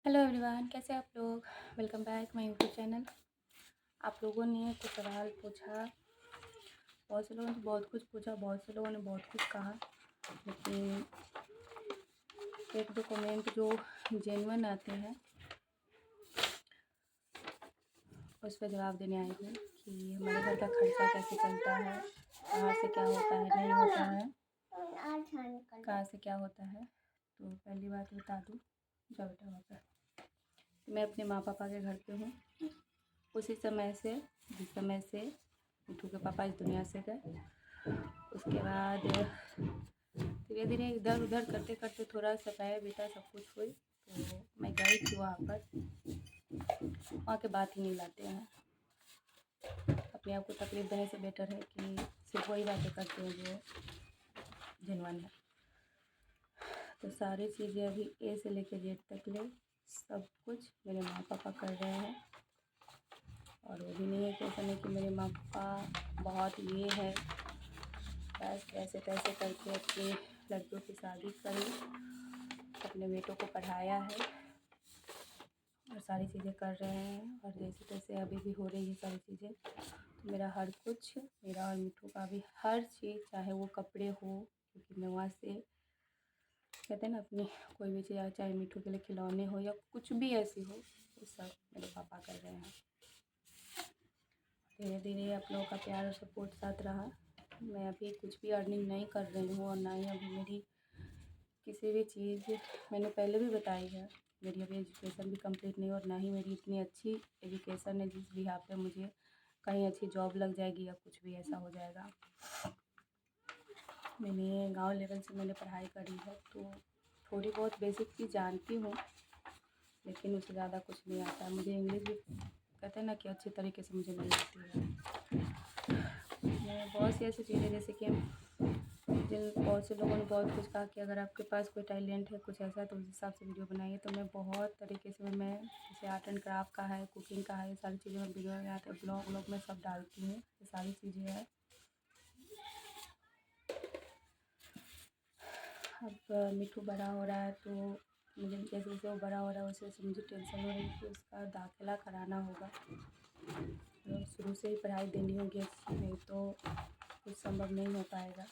Hello everyone, कैसे आप लोग। Welcome back my YouTube channel. आप लोगों ने कुछ सवाल पूछा, बहुत से लोगों ने बहुत कुछ पूछा, बहुत से लोगों ने बहुत कुछ कहा, लेकिन एक दो कमेंट जो जेन्युइन आते हैं उस पर जवाब देने आई हूँ कि हमारे घर का खर्चा कैसे चलता है, कहाँ से क्या होता है, नहीं होता है, कहाँ से क्या होता है। तो पहली बात बता दूँ, जाओ बेटा वहाँ पर, मैं अपने माँ पापा के घर पे हूँ। उसी समय से जिस समय से मिठू के पापा इस दुनिया से गए, उसके बाद धीरे धीरे इधर उधर करते करते थोड़ा समय बीता, सब कुछ हुई। तो मैं गई थी वहाँ पर, वहाँ के बात ही नहीं लाते हैं। अपने आप को तकलीफ देने से बेटर है कि सिर्फ वही बातें करते हैं जो जेन्युइन है। तो सारी चीज़ें अभी ए से लेकर जेड तक ले सब कुछ मेरे माँ पापा कर रहे हैं। और वो भी नहीं है कि ऐसा नहीं कि मेरे माँ पापा बहुत ये है, बस ऐसे तैसे करके अपनी लड़कियों की शादी करी, अपने बेटों को पढ़ाया है और सारी चीज़ें कर रहे हैं। और जैसे तैसे अभी भी हो रही है सारी चीज़ें। तो मेरा हर कुछ, मेरा और मिठू का भी हर चीज़, चाहे वो कपड़े हो, क्योंकि मैं वहाँ से कहते हैं ना अपनी कोई भी चीज़, चाहे मिठू के लिए खिलौने हो या कुछ भी ऐसी हो, वो सब मेरे पापा कर रहे हैं। धीरे धीरे आप लोगों का प्यार और सपोर्ट साथ रहा। मैं अभी कुछ भी अर्निंग नहीं कर रही हूँ और ना ही अभी मेरी किसी भी चीज़, मैंने पहले भी बताई है, मेरी अभी एजुकेशन भी कंप्लीट नहीं और ना ही मेरी इतनी अच्छी एजुकेशन है जिस बिहाफ पे मुझे कहीं अच्छी जॉब लग जाएगी या कुछ भी ऐसा हो जाएगा। मैंने गांव लेवल से मैंने पढ़ाई करी है, तो थोड़ी बहुत बेसिक चीज़ जानती हूँ, लेकिन उससे ज़्यादा कुछ नहीं आता है। मुझे इंग्लिश भी कहते हैं ना कि अच्छे तरीके से मुझे नहीं आती है। मैं बहुत सी ऐसी चीज़ें, जैसे कि बहुत से लोगों ने बहुत कुछ कहा कि अगर आपके पास कोई टैलेंट है, कुछ ऐसा है, तो उस हिसाब से वीडियो बनाइए। तो मैं बहुत तरीके से, मैं जैसे आर्ट एंड क्राफ्ट का है, कुकिंग का है, ये सारी चीज़ें मैं वीडियो बनाते ब्लॉग में सब डालती हूँ, ये सारी चीज़ें हैं। अब मिठू बड़ा हो रहा है, तो मुझे जैसे जैसे वो बड़ा हो रहा है वैसे वैसे मुझे टेंशन हो रही है कि उसका दाखिला कराना होगा। तो शुरू से ही पढ़ाई देनी होगी अच्छी, नहीं तो कुछ संभव नहीं हो पाएगा।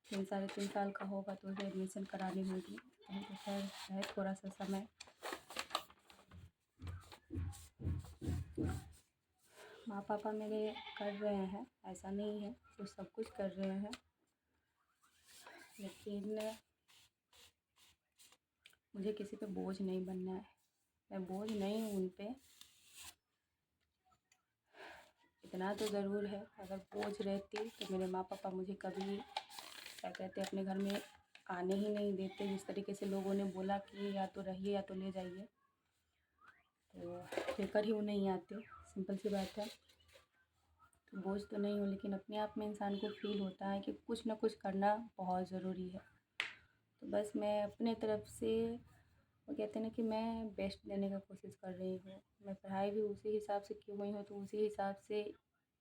3 साढ़े 3 साल का होगा तो उसे एडमिशन करानी होगी। अभी तो खैर है थोड़ा सा समय। माँ पापा मेरे कर रहे हैं, ऐसा नहीं है, वो सब कुछ कर रहे हैं, लेकिन मुझे किसी पे बोझ नहीं बनना है। मैं बोझ नहीं हूँ उन पे, इतना तो ज़रूर है, अगर बोझ रहती तो मेरे माँ पापा मुझे कभी क्या कहते हैं अपने घर में आने ही नहीं देते। जिस तरीके से लोगों ने बोला कि या तो रहिए या तो ले जाइए, तो लेकर ही वो नहीं आते, सिंपल सी बात है। तो बोझ तो नहीं हूँ, लेकिन अपने आप में इंसान को फील होता है कि कुछ ना कुछ करना बहुत ज़रूरी है। तो बस मैं अपने तरफ से, वो कहते हैं ना कि मैं बेस्ट देने का कोशिश कर रही हूँ। मैं पढ़ाई भी उसी हिसाब से की हुई हूँ, तो उसी हिसाब से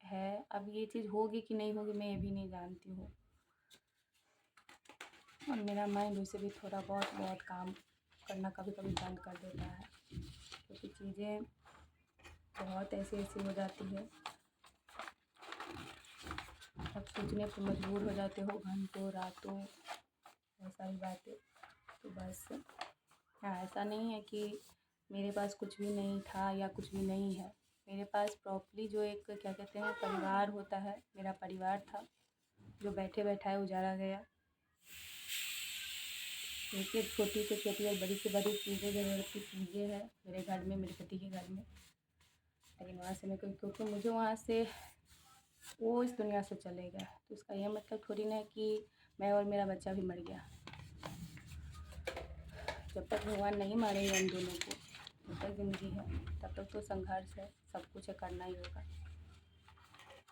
है। अब ये चीज़ होगी कि नहीं होगी मैं ये भी नहीं जानती हूँ, और मेरा माइंड उसे भी थोड़ा बहुत बहुत काम करना कभी कभी बंद कर देता है, क्योंकि चीज़ें बहुत ऐसी ऐसी हो जाती है, अब सोचने पर मजबूर हो जाते हो घंटों रातों, बहुत सारी बातें। तो बस हाँ, ऐसा नहीं है कि मेरे पास कुछ भी नहीं था या कुछ भी नहीं है। मेरे पास प्रॉपरली जो एक क्या कहते हैं परिवार होता है, मेरा परिवार था, जो बैठे बैठाए उजाड़ा गया। देखिए, छोटी से छोटी और बड़ी से बड़ी चीज़ें, ज़रूरत की चीज़ें हैं मेरे घर में, मेरे पति के घर में, लेकिन वहाँ से मैं क्योंकि मुझे वहाँ से वो इस दुनिया से चले गया, तो इसका यह मतलब थोड़ी ना है कि मैं और मेरा बच्चा भी मर गया। जब तक भगवान नहीं मारेंगे हम दोनों को, जब तक ज़िंदगी है तब तक तो संघर्ष है, सब कुछ है, करना ही होगा।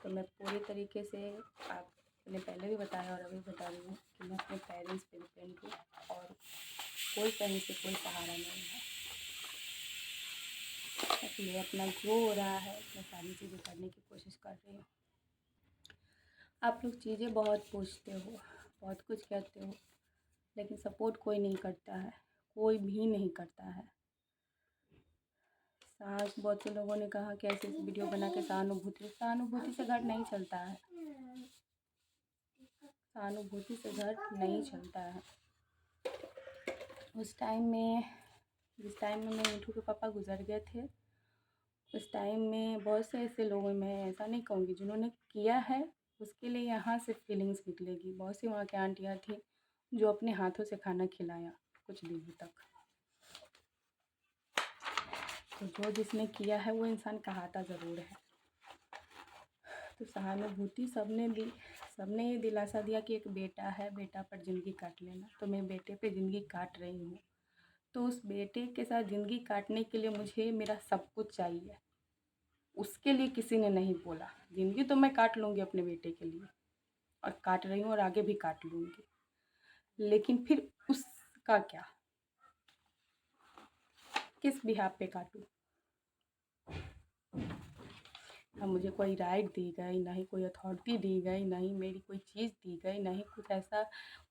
तो मैं पूरी तरीके से, आपने पहले भी बताया और अभी बता रही हूँ कि मैं अपने पेरेंट्स पे डिपेंड हूँ और कोई कहीं से कोई सहारा नहीं है। इसलिए अपना जो हो रहा है मैं सारी चीज़ें करने की कोशिश कर रही हूँ। आप लोग चीज़ें बहुत पूछते हो, बहुत कुछ कहते हो, लेकिन सपोर्ट कोई नहीं करता है, कोई भी नहीं करता है। आज बहुत से लोगों ने कहा कि ऐसे वीडियो बना के सहानुभूति से घर नहीं चलता है। सहानुभूति से घर नहीं चलता है। उस टाइम में जिस टाइम में मेरे मिठू के पापा गुजर गए थे, उस टाइम में बहुत से ऐसे लोगों, मैं ऐसा नहीं कहूँगी, जिन्होंने किया है उसके लिए यहाँ से फीलिंग्स निकलेगी। बहुत सी वहाँ की आंटियाँ थी जो अपने हाथों से खाना खिलाया कुछ दिनों तक। तो जो जिसने किया है वो इंसान कहाता ज़रूर है। तो सहानुभूति सबने दी, सबने ये दिलासा दिया कि एक बेटा है, बेटा पर ज़िंदगी काट लेना। तो मैं बेटे पे ज़िंदगी काट रही हूँ। तो उस बेटे के साथ ज़िंदगी काटने के लिए मुझे मेरा सब कुछ चाहिए। उसके लिए किसी ने नहीं बोला। ज़िंदगी तो मैं काट लूँगी अपने बेटे के लिए, और काट रही हूँ और आगे भी काट लूँगी, लेकिन फिर उसका क्या, किस बिहाफ पे काटूँ? ना मुझे कोई राइट दी गई, ना ही कोई अथॉरिटी दी गई, ना ही मेरी कोई चीज़ दी गई, ना ही कुछ ऐसा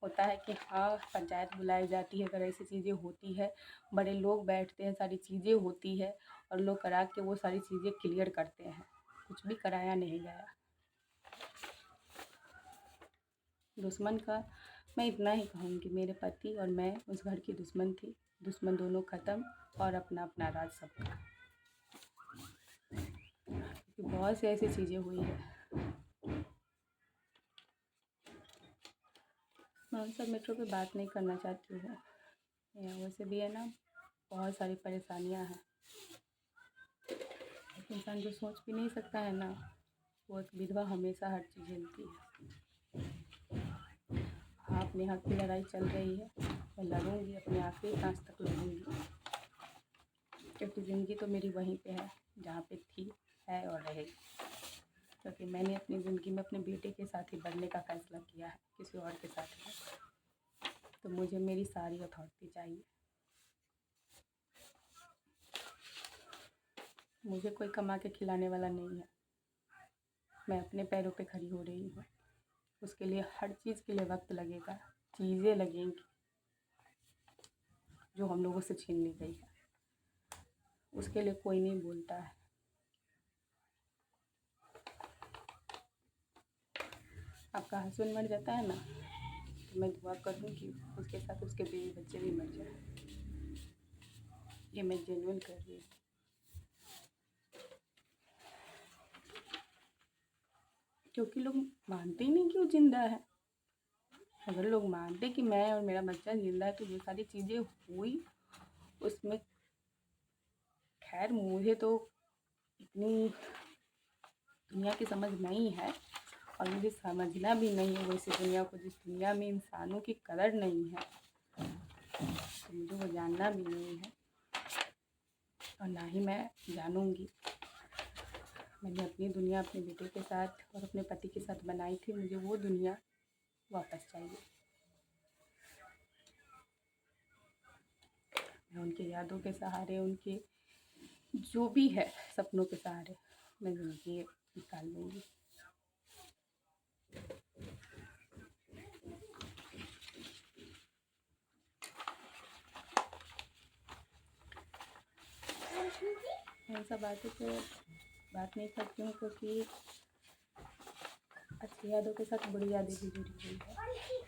होता है कि हाँ पंचायत बुलाई जाती है अगर ऐसी चीज़ें होती है, बड़े लोग बैठते हैं, सारी चीज़ें होती है और लोग करा के वो सारी चीज़ें क्लियर करते हैं। कुछ भी कराया नहीं गया। दुश्मन का मैं इतना ही कहूँगी, मेरे पति और मैं उस घर की दुश्मन थी। दुश्मन दोनों ख़त्म और अपना अपना राज सबका। क्योंकि बहुत सी ऐसी चीज़ें हुई है। मैं उन सब मैटरों पे बात नहीं करना चाहती हूँ। या वैसे भी है ना, बहुत सारी परेशानियाँ हैं। इंसान जो सोच भी नहीं सकता है ना, वो एक विधवा हमेशा हर चीज़ झेलती है। हाँ, अपने हक की लड़ाई चल रही है, मैं लड़ूंगी, अपने आखिरी सांस तक लड़ूंगी, क्योंकि ज़िंदगी तो मेरी वहीं पे है जहाँ पे थी, है और रहेगी। क्योंकि मैंने अपनी ज़िंदगी में अपने बेटे के साथ ही बढ़ने का फ़ैसला किया है, किसी और के साथ नहीं। तो मुझे मेरी सारी अथॉरिटी चाहिए। मुझे कोई कमा के खिलाने वाला नहीं है। मैं अपने पैरों पे खड़ी हो रही हूँ। उसके लिए हर चीज़ के लिए वक्त लगेगा, चीज़ें लगेंगी जो हम लोगों से छीन ली गई है। उसके लिए कोई नहीं बोलता है। आपका हस्बैंड मर जाता है ना, तो मैं दुआ करूँ कि उसके साथ उसके बीवी बच्चे भी मर जाए। ये मैं जेन्युइन कर रही हूँ। क्योंकि लोग मानते ही नहीं कि वो जिंदा है। अगर लोग मानते कि मैं और मेरा बच्चा जिंदा है तो ये सारी चीज़ें हुई उसमें, खैर मुझे तो इतनी दुनिया की समझ नहीं है और मुझे समझना भी नहीं है वैसी दुनिया को, जिस दुनिया में इंसानों की कदर नहीं है, तो मुझे वो जानना भी नहीं है और ना ही मैं जानूंगी। मैंने अपनी दुनिया अपने बेटे के साथ और अपने पति के साथ बनाई थी, मुझे वो दुनिया वापस चाहिए। मैं उनकी यादों के सहारे, उनके जो भी है सपनों के सहारे मैं ज़िंदगी निकाल लूँगी। मैं सब बातों पे बात नहीं करती हूँ क्योंकि अच्छी यादों के साथ बुरी यादें भी जुड़ी हुई है।